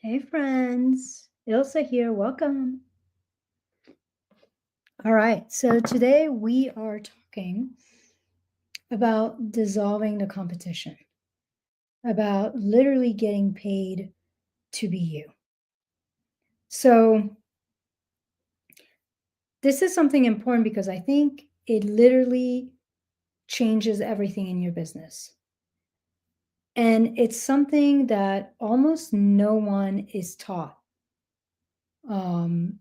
Hey friends, Ilsa here. Welcome. All right, so today we are talking about dissolving the competition, about literally getting paid to be you. So, this is something important because I think it literally changes everything in your business. And it's something that almost no one is taught um,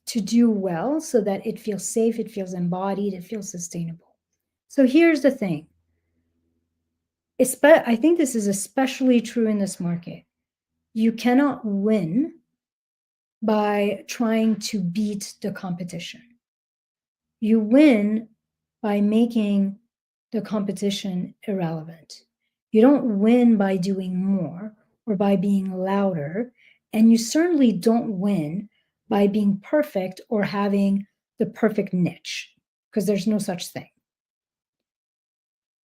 to do well so that it feels safe, it feels embodied, it feels sustainable. So here's the thing. I think this is especially true in this market. You cannot win by trying to beat the competition. You win by making the competition irrelevant. You don't win by doing more or by being louder. And you certainly don't win by being perfect or having the perfect niche, because there's no such thing.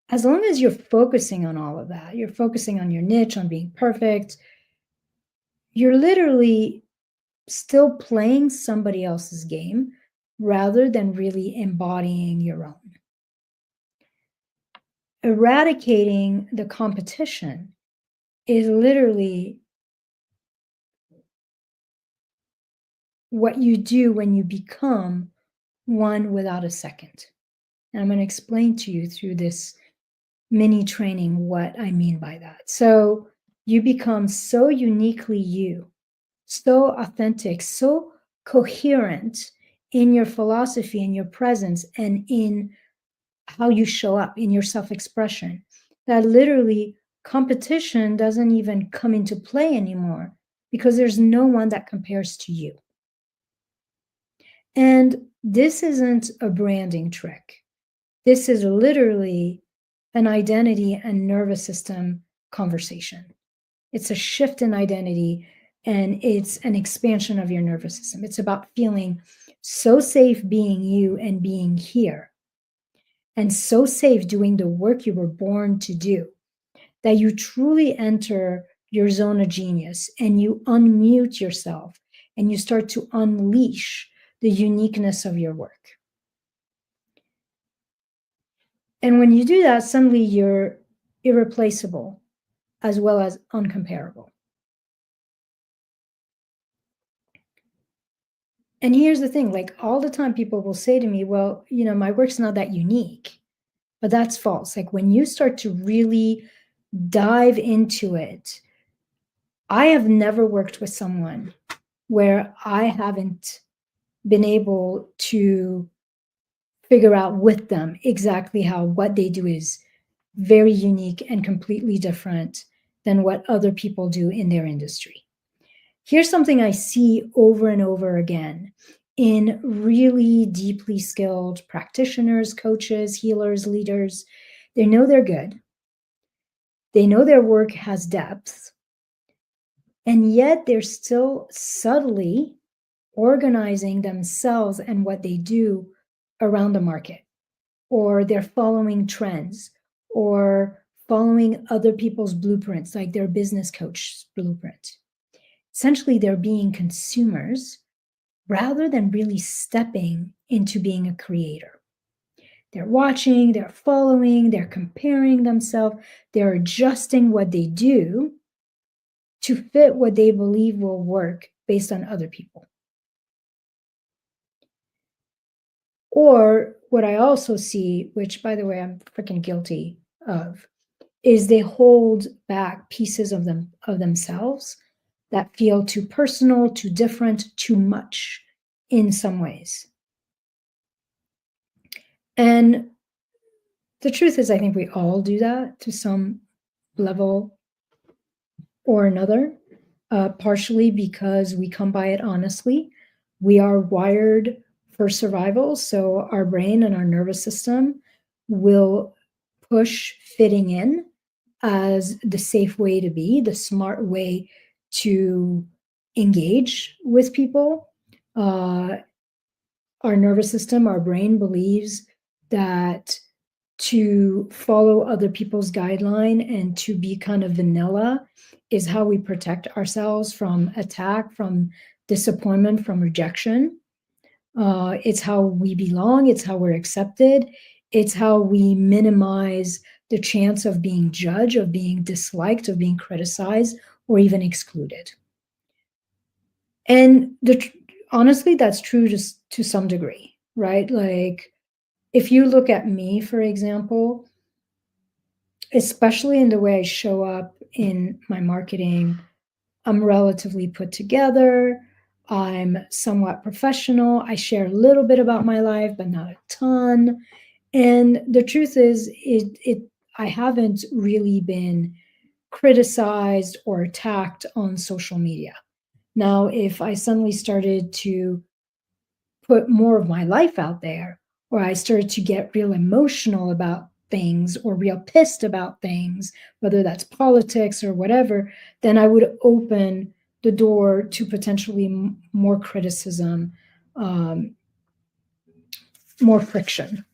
As long as you're focusing on all of that, you're focusing on your niche, on being perfect, you're literally still playing somebody else's game rather than really embodying your own. Eradicating the competition is literally what you do when you become one without a second. And I'm going to explain to you through this mini training what I mean by that. So you become so uniquely you, so authentic, so coherent in your philosophy, in your presence, and in how you show up, in your self expression, that literally competition doesn't even come into play anymore because there's no one that compares to you. And this isn't a branding trick. This is literally an identity and nervous system conversation. It's a shift in identity and it's an expansion of your nervous system. It's about feeling so safe being you and being here, and so safe doing the work you were born to do, that you truly enter your zone of genius and you unmute yourself and you start to unleash the uniqueness of your work. And when you do that, suddenly you're irreplaceable as well as uncomparable. And here's the thing, like all the time people will say to me, well, my work's not that unique. But that's false. Like when you start to really dive into it, I have never worked with someone where I haven't been able to figure out with them exactly how what they do is very unique and completely different than what other people do in their industry. Here's something I see over and over again in really deeply skilled practitioners, coaches, healers, leaders. They know they're good. They know their work has depth, and yet they're still subtly organizing themselves and what they do around the market, or they're following trends, or following other people's blueprints, like their business coach's blueprint. Essentially, they're being consumers rather than really stepping into being a creator. They're watching, they're following, they're comparing themselves, they're adjusting what they do to fit what they believe will work based on other people. Or what I also see, which by the way, I'm freaking guilty of, is they hold back pieces of themselves that feel too personal, too different, too much in some ways. And the truth is, I think we all do that to some level or another, partially because we come by it honestly. We are wired for survival, so our brain and our nervous system will push fitting in as the safe way to be, the smart way to engage with people. Our nervous system, our brain believes that to follow other people's guideline and to be kind of vanilla is how we protect ourselves from attack, from disappointment, from rejection. It's how we belong, it's how we're accepted, it's how we minimize the chance of being judged, of being disliked, of being criticized, or even excluded. And honestly, that's true just to some degree, right? Like, if you look at me, for example, especially in the way I show up in my marketing, I'm relatively put together. I'm somewhat professional. I share a little bit about my life, but not a ton. And the truth is, I haven't really been criticized or attacked on social media. Now, if I suddenly started to put more of my life out there, or I started to get real emotional about things or real pissed about things, whether that's politics or whatever, then I would open the door to potentially more criticism, um, more friction.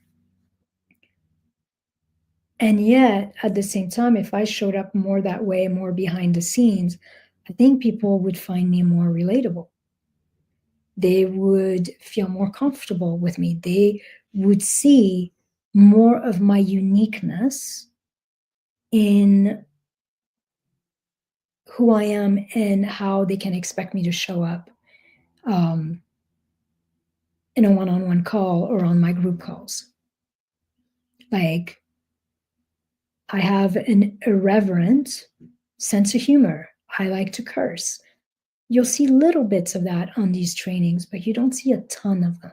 And yet, at the same time, if I showed up more that way, more behind the scenes, I think people would find me more relatable. They would feel more comfortable with me. They would see more of my uniqueness in who I am and how they can expect me to show up um, in a one-on-one call or on my group calls. Like, I have an irreverent sense of humor. I like to curse. You'll see little bits of that on these trainings, but you don't see a ton of them.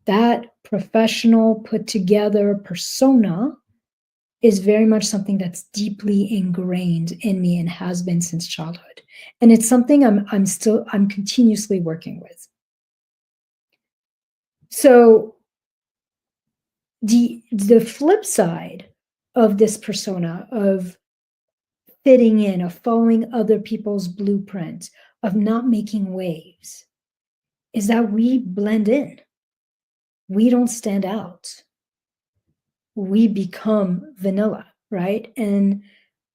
That professional, put together persona is very much something that's deeply ingrained in me and has been since childhood. And it's something I'm continuously working with. So the flip side of this persona, of fitting in, of following other people's blueprint, of not making waves, is that we blend in. We don't stand out. We become vanilla, right? And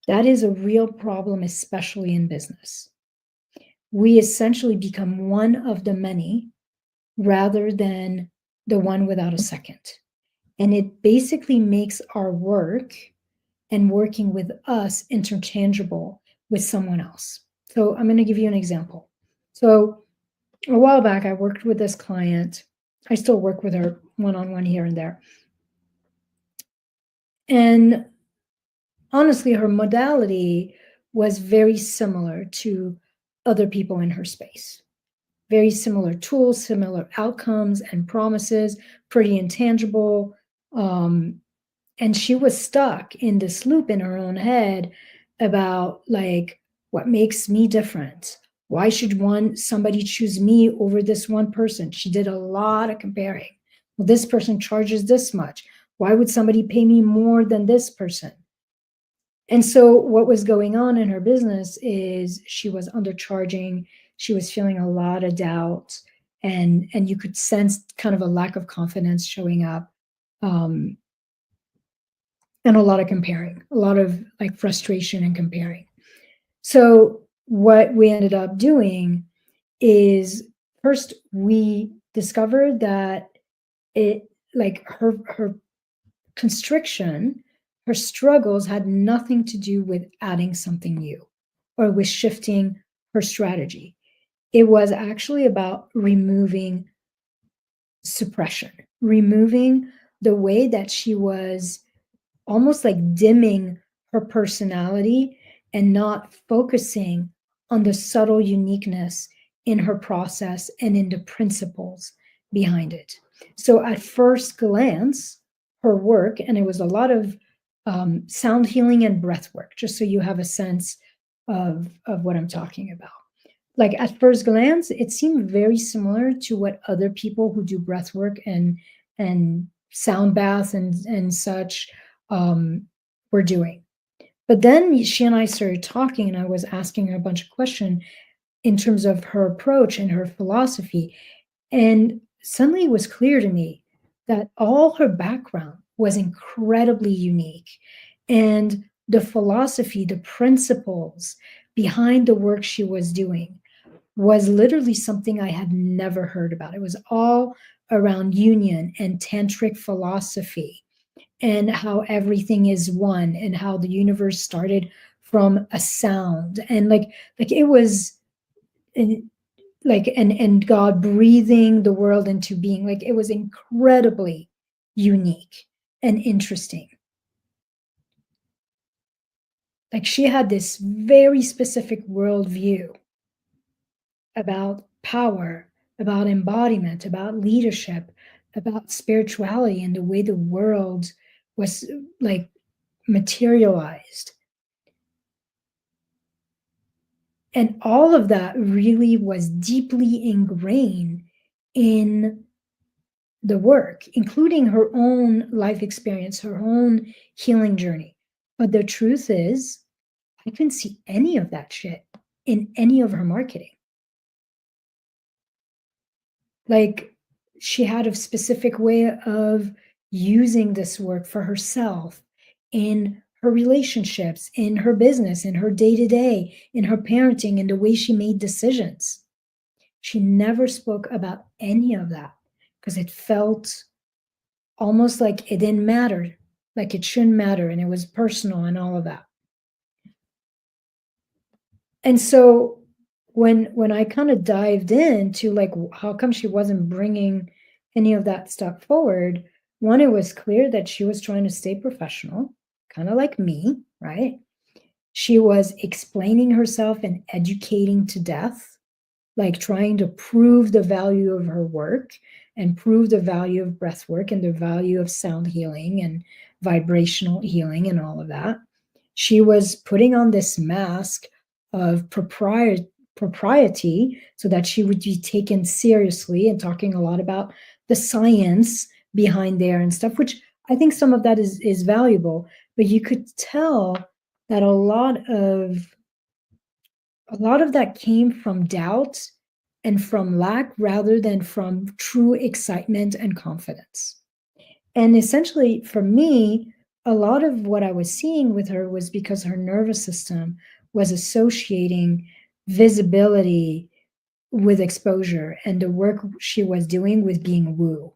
that is a real problem, especially in business. We essentially become one of the many rather than the one without a second. And it basically makes our work and working with us interchangeable with someone else. So I'm going to give you an example. So a while back, I worked with this client. I still work with her one-on-one here and there. And honestly, her modality was very similar to other people in her space. Very similar tools, similar outcomes and promises, pretty intangible. And she was stuck in this loop in her own head about, like, what makes me different? Why should somebody choose me over this one person? She did a lot of comparing. Well, this person charges this much. Why would somebody pay me more than this person? And so what was going on in her business is she was undercharging. She was feeling a lot of doubt, and you could sense kind of a lack of confidence showing up, and a lot of comparing, a lot of like frustration and comparing. So what we ended up doing is, first we discovered that it, like, her constriction, her struggles had nothing to do with adding something new or with shifting her strategy. It was actually about removing suppression, removing the way that she was almost like dimming her personality and not focusing on the subtle uniqueness in her process and in the principles behind it. So at first glance, her work, and it was a lot of sound healing and breath work, just so you have a sense of what I'm talking about. Like, at first glance, it seemed very similar to what other people who do breath work and sound baths and such were doing. But then she and I started talking, and I was asking her a bunch of questions in terms of her approach and her philosophy. And suddenly it was clear to me that all her background was incredibly unique. And the philosophy, the principles behind the work she was doing was literally something I had never heard about. It was all around union and tantric philosophy and how everything is one and how the universe started from a sound and like it was and and God breathing the world into being. Like it was incredibly unique and interesting. Like she had this very specific worldview about power, about embodiment, about leadership, about spirituality and the way the world was like materialized. And all of that really was deeply ingrained in the work, including her own life experience, her own healing journey. But the truth is, I couldn't see any of that shit in any of her marketing. Like she had a specific way of using this work for herself in her relationships, in her business, in her day to day, in her parenting, in the way she made decisions. She never spoke about any of that because it felt almost like it didn't matter, like it shouldn't matter, and it was personal and all of that. And so when I kind of dived into like how come she wasn't bringing any of that stuff forward, one, it was clear that she was trying to stay professional, kind of like me, right? She was explaining herself and educating to death, like trying to prove the value of her work and prove the value of breath work and the value of sound healing and vibrational healing and all of that. She was putting on this mask of propriety so that she would be taken seriously and talking a lot about the science behind there and stuff, which I think some of that is valuable, but you could tell that a lot of that came from doubt and from lack rather than from true excitement and confidence. And essentially, for me, a lot of what I was seeing with her was because her nervous system was associating visibility with exposure and the work she was doing with being woo.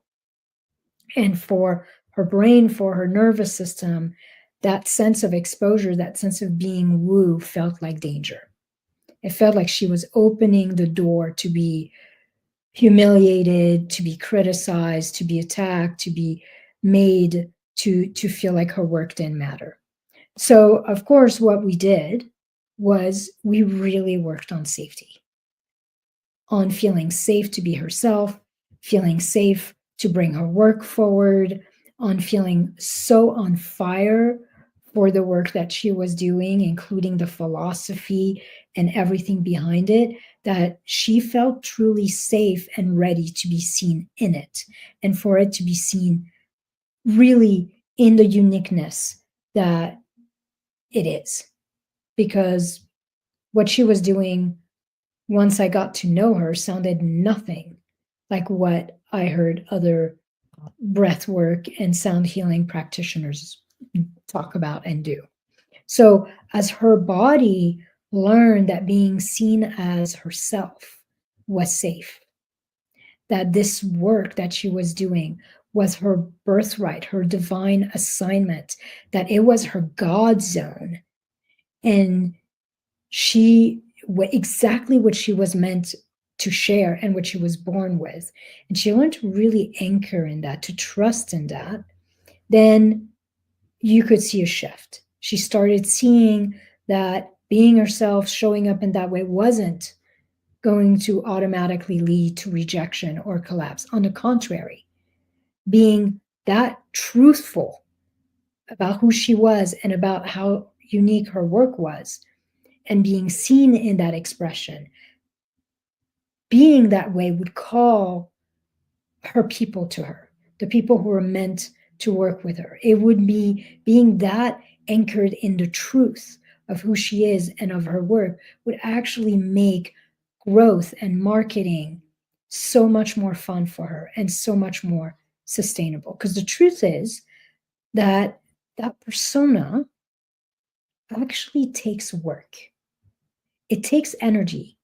And for her brain, for her nervous system, that sense of exposure, that sense of being woo felt like danger. It felt like she was opening the door to be humiliated, to be criticized, to be attacked, to be made to feel like her work didn't matter. So, of course, what we did was we really worked on safety, on feeling safe to be herself, feeling safe to bring her work forward, on feeling so on fire for the work that she was doing, including the philosophy and everything behind it, that she felt truly safe and ready to be seen in it and for it to be seen really in the uniqueness that it is. Because what she was doing once I got to know her sounded nothing like what I heard other breath work and sound healing practitioners talk about and do. So, as her body learned that being seen as herself was safe, that this work that she was doing was her birthright, her divine assignment, that it was her God zone, and she exactly what she was meant to share and what she was born with, and she learned to really anchor in that, to trust in that, then you could see a shift. She started seeing that being herself, showing up in that way wasn't going to automatically lead to rejection or collapse. On the contrary, being that truthful about who she was and about how unique her work was, and being seen in that expression, being that way would call her people to her, the people who were meant to work with her. It would be being that anchored in the truth of who she is and of her work would actually make growth and marketing so much more fun for her and so much more sustainable. Because the truth is, that that persona actually takes work. It takes energy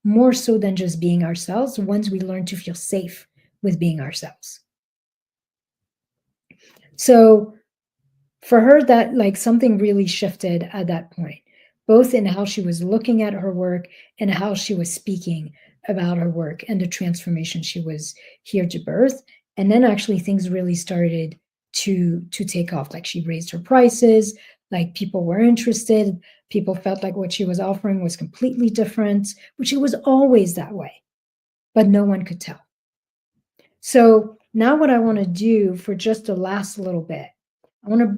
more so than just being ourselves once we learn to feel safe with being ourselves. So for her, that like something really shifted at that point, both in how she was looking at her work and how she was speaking about her work and the transformation she was here to birth. And then actually things really started to take off. Like she raised her prices, like people were interested, people felt like what she was offering was completely different, which it was always that way, but no one could tell. So now what I want to do for just the last little bit, I want to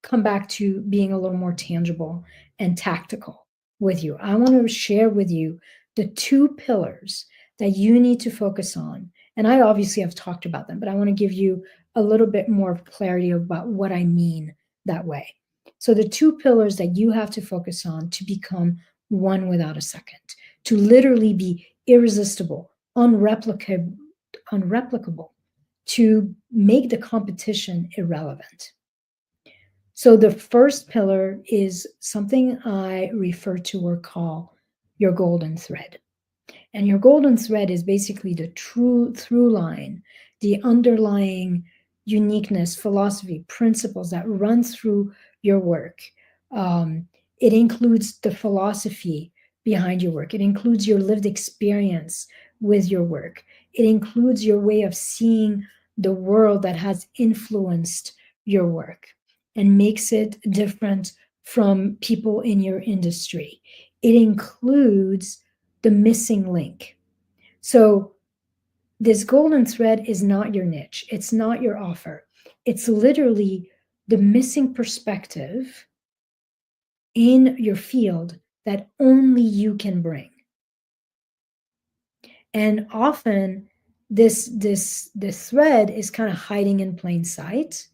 come back to being a little more tangible and tactical with you. I want to share with you the two pillars that you need to focus on. And I obviously have talked about them, but I want to give you a little bit more of clarity about what I mean that way. So the two pillars that you have to focus on to become one without a second, to literally be irresistible, unreplicable, to make the competition irrelevant. So the first pillar is something I refer to or call your golden thread. And your golden thread is basically the true through line, the underlying uniqueness, philosophy, principles that run through your work. It includes the philosophy behind your work. It includes your lived experience with your work. It includes your way of seeing the world that has influenced your work and makes it different from people in your industry. It includes the missing link. So this golden thread is not your niche. It's not your offer. It's literally the missing perspective in your field that only you can bring. And often this thread is kind of hiding in plain sight.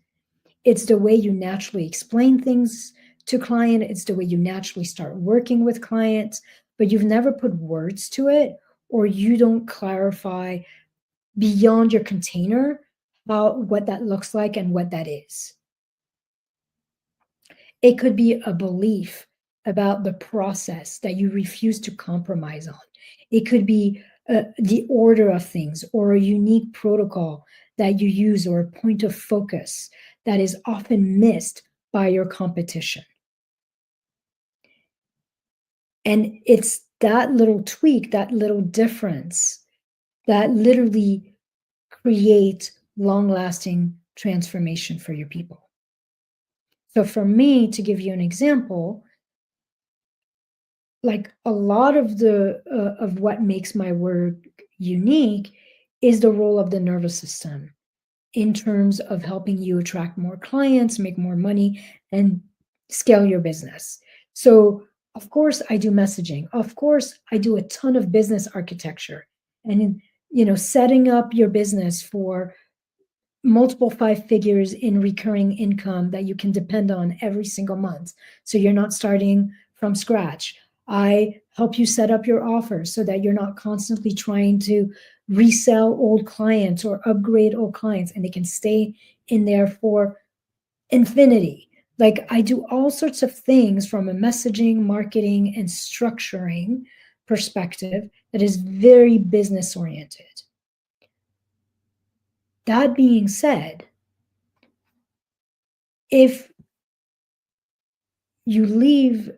It's the way you naturally explain things to client. It's the way you naturally start working with clients, but you've never put words to it, or you don't clarify beyond your container about what that looks like and what that is. It could be a belief about the process that you refuse to compromise on. It could be the order of things or a unique protocol that you use or a point of focus that is often missed by your competition. And it's that little tweak, that little difference that literally create long-lasting transformation for your people. So for me, to give you an example, like a lot of the of what makes my work unique is the role of the nervous system in terms of helping you attract more clients, make more money, and scale your business. So of course I do messaging. Of course I do a ton of business architecture and setting up your business for multiple five figures in recurring income that you can depend on every single month. So you're not starting from scratch. I help you set up your offers so that you're not constantly trying to resell old clients or upgrade old clients and they can stay in there for infinity. Like I do all sorts of things from a messaging, marketing, and structuring perspective that is very business oriented. That being said, if you leave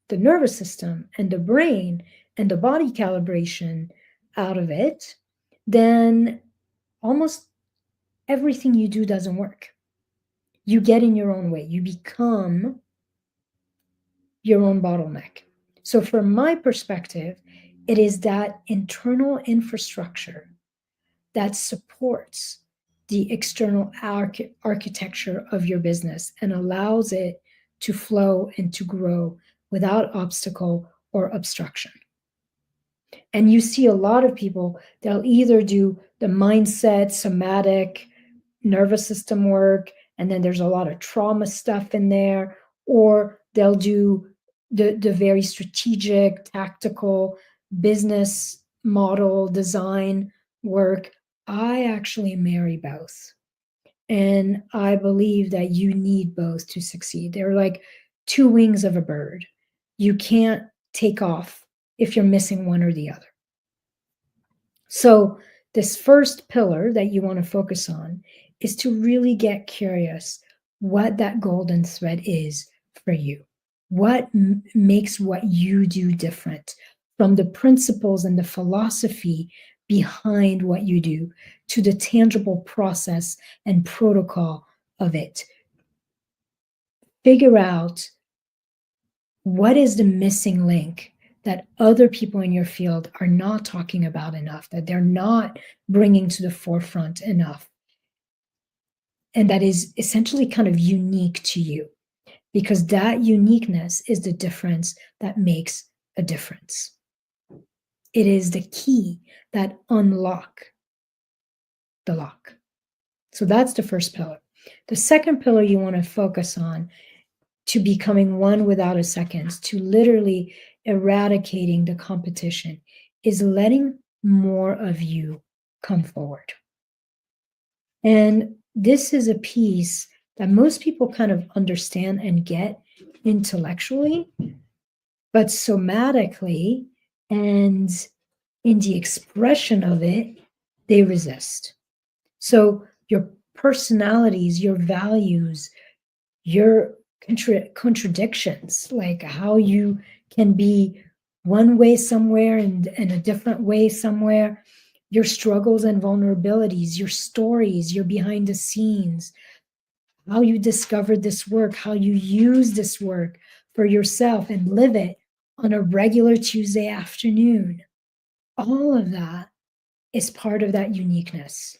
the nervous system and the brain and the body calibration out of it, then almost everything you do doesn't work. You get in your own way. You become your own bottleneck. So, from my perspective, it is that internal infrastructure that supports the external architecture of your business and allows it to flow and to grow without obstacle or obstruction. And you see a lot of people, they'll either do the mindset, somatic, nervous system work, and then there's a lot of trauma stuff in there, or they'll do the very strategic, tactical business model design work. I actually marry both. And I believe that you need both to succeed. They're like two wings of a bird. You can't take off if you're missing one or the other. So, this first pillar that you want to focus on is to really get curious what that golden thread is for you. What makes what you do different from the principles and the philosophy behind what you do to the tangible process and protocol of it. Figure out what is the missing link that other people in your field are not talking about enough, that they're not bringing to the forefront enough, and that is essentially kind of unique to you, because that uniqueness is the difference that makes a difference. It is the key that unlock the lock. So that's the first pillar. The second pillar you want to focus on to becoming one without a second, to literally eradicating the competition, is letting more of you come forward. And this is a piece that most people kind of understand and get intellectually, but somatically and in the expression of it, they resist. So your personalities, your values, your contradictions, like how you can be one way somewhere and a different way somewhere, your struggles and vulnerabilities, your stories, your behind the scenes, how you discovered this work, how you use this work for yourself and live it on a regular Tuesday afternoon. All of that is part of that uniqueness.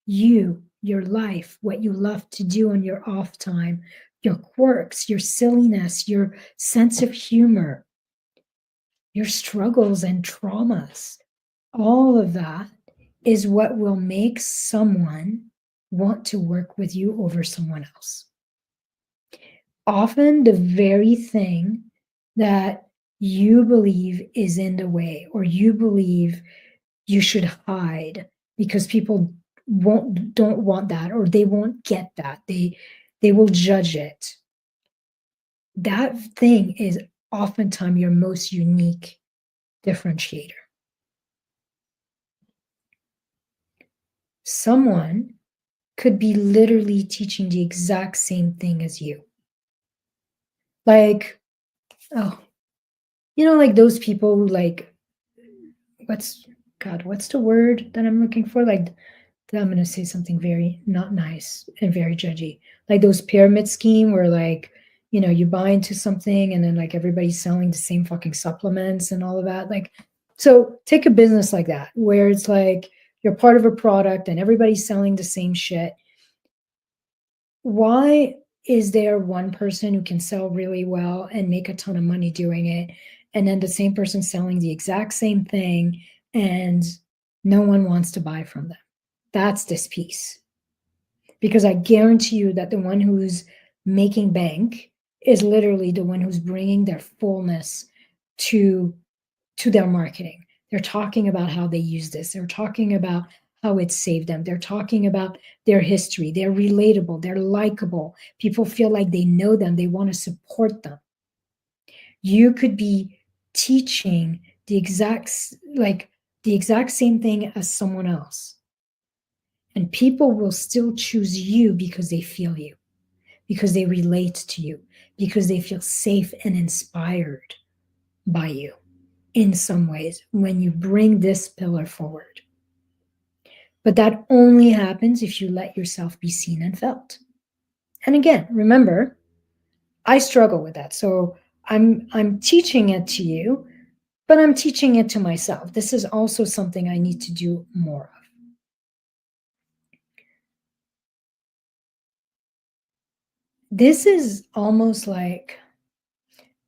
You, your life, what you love to do on your off time, your quirks, your silliness, your sense of humor, your struggles and traumas, all of that is what will make someone want to work with you over someone else. Often, the very thing that you believe is in the way, or you believe you should hide because people don't want that, or they won't get that, they will judge it, that thing is oftentimes your most unique differentiator. Someone could be literally teaching the exact same thing as you, like, oh, like those people who, like, what's the word that I'm looking for, like, I'm going to say something very not nice and very judgy. Like those pyramid scheme where, like, you buy into something and then, like, everybody's selling the same fucking supplements and all of that. Like, so take a business like that where it's like you're part of a product and everybody's selling the same shit. Why is there one person who can sell really well and make a ton of money doing it, and then the same person selling the exact same thing and no one wants to buy from them? That's this piece. Because I guarantee you that the one who's making bank is literally the one who's bringing their fullness to their marketing. They're talking about how they use this. They're talking about how it saved them. They're talking about their history. They're relatable. They're likable. People feel like they know them. They want to support them. You could be teaching the exact same thing as someone else. And people will still choose you because they feel you, because they relate to you, because they feel safe and inspired by you in some ways when you bring this pillar forward. But that only happens if you let yourself be seen and felt. And again, remember, I struggle with that. So I'm teaching it to you, but I'm teaching it to myself. This is also something I need to do more of. This is almost like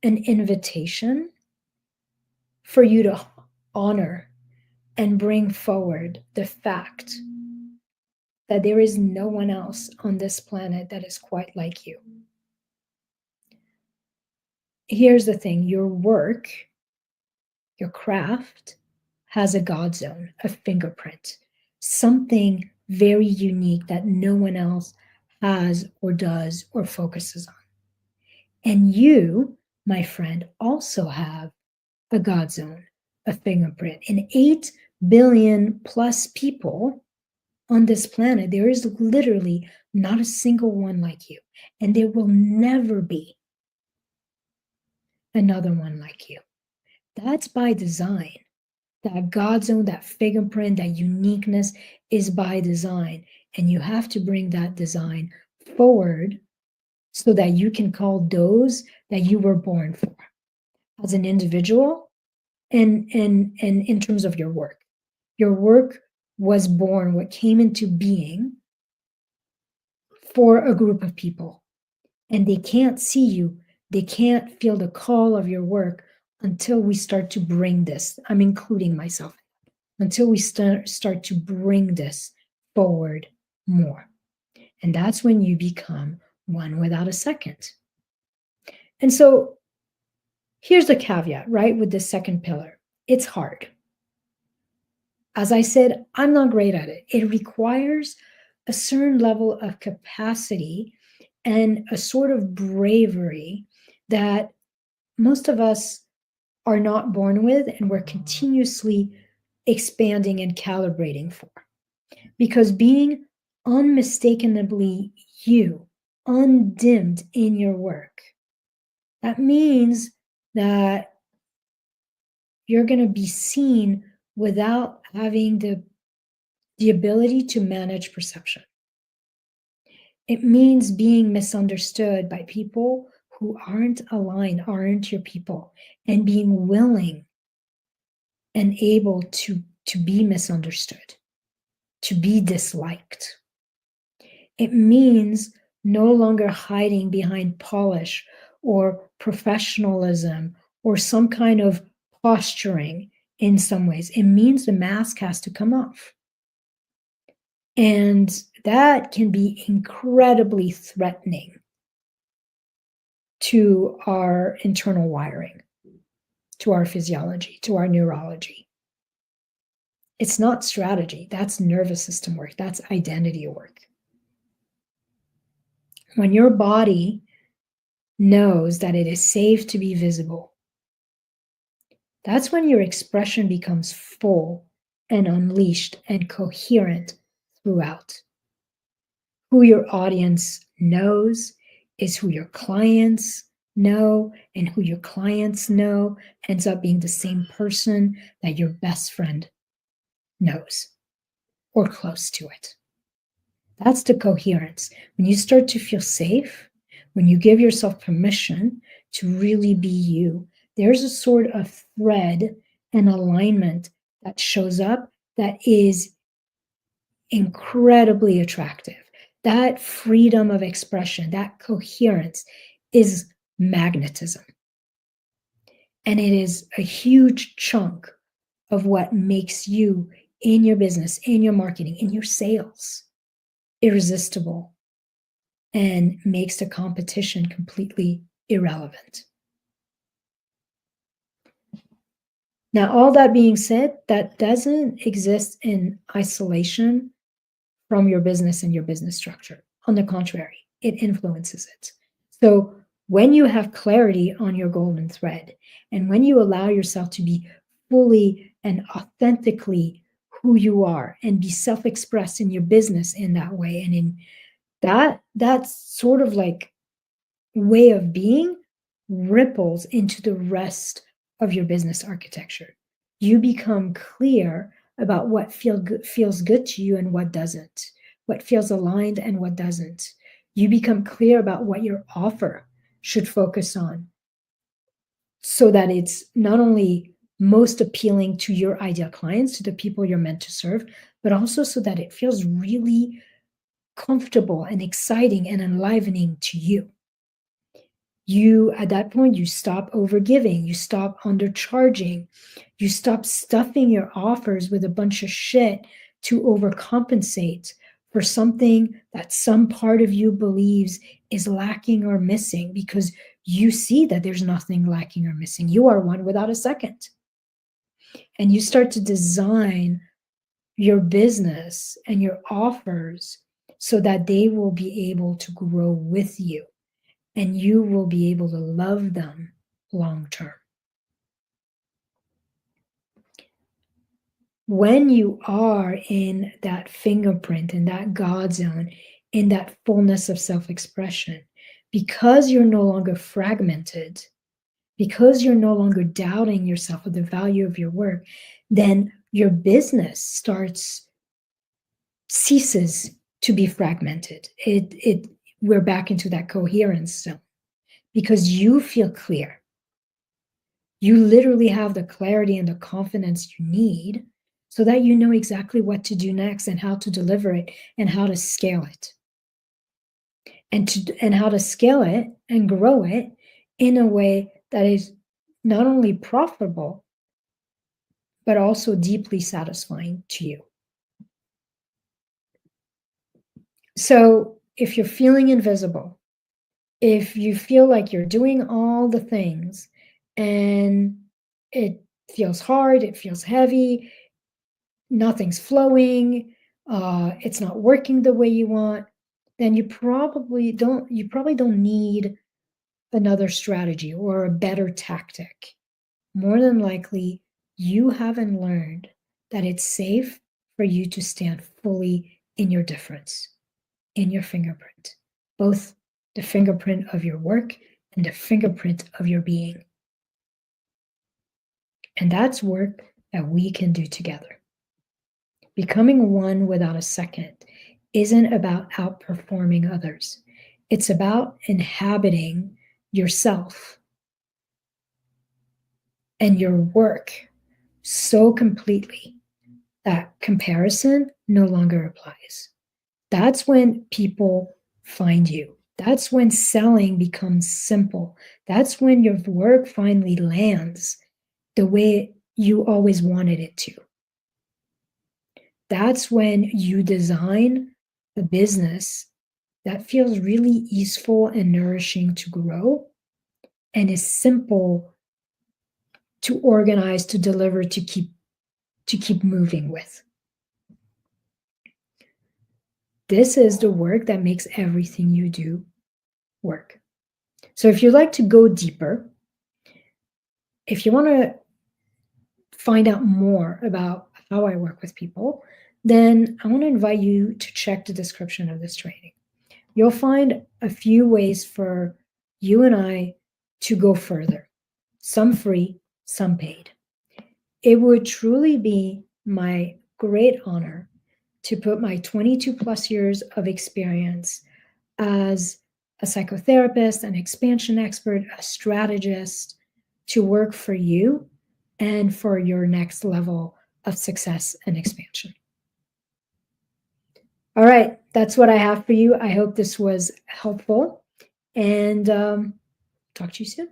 an invitation for you to honor and bring forward the fact that there is no one else on this planet that is quite like you. Here's the thing, your work, your craft has a God zone, a fingerprint, something very unique that no one else has or does or focuses on. And you, my friend, also have a God zone, a fingerprint. And 8 billion plus people on this planet, there is literally not a single one like you. And there will never be another one like you. That's by design. That God zone, that fingerprint, that uniqueness is by design. And you have to bring that design forward so that you can call those that you were born for as an individual and in terms of your work. Your work was born, what came into being for a group of people. And they can't see you, they can't feel the call of your work until we start to bring this. I'm including myself. Until we start to bring this forward more. And that's when you become one without a second. And so here's the caveat, right, with the second pillar. It's hard. As I said, I'm not great at it. It requires a certain level of capacity and a sort of bravery that most of us are not born with, and we're continuously expanding and calibrating for. Because being unmistakably you, undimmed in your work, that means that you're going to be seen without having the ability to manage perception. It means being misunderstood by people who aren't aligned, aren't your people, and being willing and able to be misunderstood, to be disliked. It means no longer hiding behind polish or professionalism or some kind of posturing in some ways. It means the mask has to come off. And that can be incredibly threatening to our internal wiring, to our physiology, to our neurology. It's not strategy. That's nervous system work. That's identity work. When your body knows that it is safe to be visible, that's when your expression becomes full and unleashed and coherent throughout. Who your audience knows is who your clients know, and who your clients know ends up being the same person that your best friend knows or close to it. That's the coherence. When you start to feel safe, when you give yourself permission to really be you, there's a sort of thread and alignment that shows up that is incredibly attractive. That freedom of expression, that coherence is magnetism. And it is a huge chunk of what makes you in your business, in your marketing, in your sales, irresistible and makes the competition completely irrelevant. Now, all that being said, that doesn't exist in isolation from your business and your business structure. On the contrary, it influences it. So when you have clarity on your golden thread, and when you allow yourself to be fully and authentically who you are and be self-expressed in your business in that way, and in that sort of like way of being ripples into the rest of your business architecture. You become clear about what feels good to you and what doesn't, what feels aligned and what doesn't. You become clear about what your offer should focus on so that it's not only most appealing to your ideal clients, to the people you're meant to serve, but also so that it feels really comfortable and exciting and enlivening to you. You, at that point, you stop overgiving, you stop undercharging, you stop stuffing your offers with a bunch of shit to overcompensate for something that some part of you believes is lacking or missing, because you see that there's nothing lacking or missing. You are one without a second. And you start to design your business and your offers so that they will be able to grow with you and you will be able to love them long term. When you are in that fingerprint, in that God zone, in that fullness of self expression, because you're no longer fragmented, because you're no longer doubting yourself or the value of your work, then your business ceases to be fragmented. We're back into that coherence zone because you feel clear. You literally have the clarity and the confidence you need so that you know exactly what to do next and how to deliver it and how to scale it. And how to scale it and grow it in a way that is not only profitable, but also deeply satisfying to you. So if you're feeling invisible, if you feel like you're doing all the things and it feels hard, it feels heavy, nothing's flowing, it's not working the way you want, then you probably don't need another strategy or a better tactic. More than likely, you haven't learned that it's safe for you to stand fully in your difference, in your fingerprint, both the fingerprint of your work and the fingerprint of your being. And that's work that we can do together. Becoming one without a second isn't about outperforming others. It's about inhabiting yourself and your work so completely that comparison no longer applies. That's when people find you. That's when selling becomes simple. That's when your work finally lands the way you always wanted it to. That's when you design a business that feels really easeful and nourishing to grow and is simple to organize, to deliver, to keep moving with. This is the work that makes everything you do work. So if you'd like to go deeper, if you want to find out more about how I work with people, then I want to invite you to check the description of this training. You'll find a few ways for you and I to go further, some free, some paid. It would truly be my great honor to put my 22 plus years of experience as a psychotherapist, an expansion expert, a strategist to work for you and for your next level of success and expansion. All right, that's what I have for you. I hope this was helpful and talk to you soon.